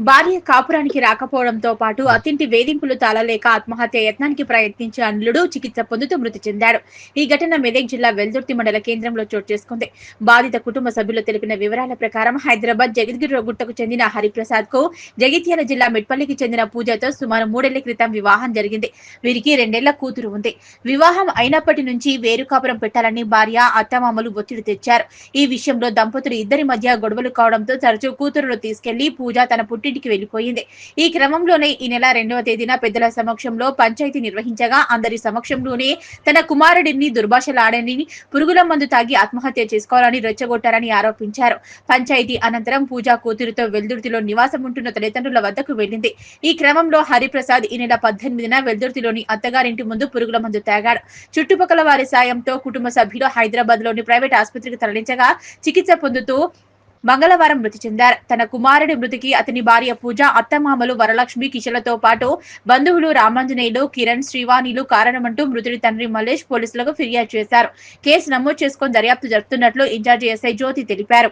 భార్య కాపురానికి రాకపోవడంతో పాటు అతింటి వేధింపులు తాళలేక ఆత్మహత్య యత్నానికి ప్రయత్నించే అల్లుడు చికిత్స పొందుతూ మృతి చెందాడు. ఈ ఘటన మెదక్ జిల్లా వెల్దుర్తి మండల కేంద్రంలో చోటు చేసుకుంది. బాధిత కుటుంబ సభ్యులు తెలిపిన వివరాల ప్రకారం హైదరాబాద్ జగద్గిరిగుట్టకు చెందిన హరిప్రసాద్ కు జగిత్యాల జిల్లా మెట్పల్లికి చెందిన పూజతో సుమారు 3 ఏళ్ల క్రితం వివాహం జరిగింది. వీరికి 2 ఏళ్ల కూతురు ఉంది. వివాహం అయినప్పటి నుంచి వేరు కాపురం పెట్టాలని భార్య అత్తమామలు ఒత్తిడి తెచ్చారు. ఈ విషయంలో దంపతులు ఇద్దరి మధ్య గొడవలు కావడంతో తరచూ కూతురును తీసుకెళ్లి పూజ తన పుట్టింటికి వెళ్లిపోయింది. ఈ క్రమంలోనే ఈ నెల 2వ తేదీన పెద్దల సమక్షంలో పంచాయతీ నిర్వహించగా అందరి సమక్షంలోనే తన కుమారుడిని దుర్భాషలాడని, పురుగుల మందు తాగి ఆత్మహత్య చేసుకోవాలని రెచ్చగొట్టారని ఆరోపించారు. పంచాయతీ అనంతరం పూజ కూతురుతో వెల్దుర్తిలో నివాసం ఉంటున్న తల్లిదండ్రుల వద్దకు వెళ్లింది. ఈ క్రమంలో హరిప్రసాద్ ఈ నెల 18న వెల్దుర్తిలోని అత్తగారింటి ముందు పురుగుల మందు తాగాడు. చుట్టుపక్కల వారి సాయంతో కుటుంబ సభ్యులు హైదరాబాద్ లోని ప్రైవేట్ ఆసుపత్రికి తరలించగా చికిత్స పొందుతూ మంగళవారం మృతి చెందారు. తన కుమారుడి మృతికి అతని భార్య పూజ, అత్తమామలు వరలక్ష్మి, కిషలతో పాటు బంధువులు రామాంజనేయులు, కిరణ్, శ్రీవాణిలు కారణమంటూ మృతుడి తండ్రి మల్లేష్ పోలీసులకు ఫిర్యాదు చేశారు. కేసు నమోదు చేసుకుని దర్యాప్తు జరుపుతున్నట్లు ఇన్ఛార్జి ఎస్ఐ జ్యోతి తెలిపారు.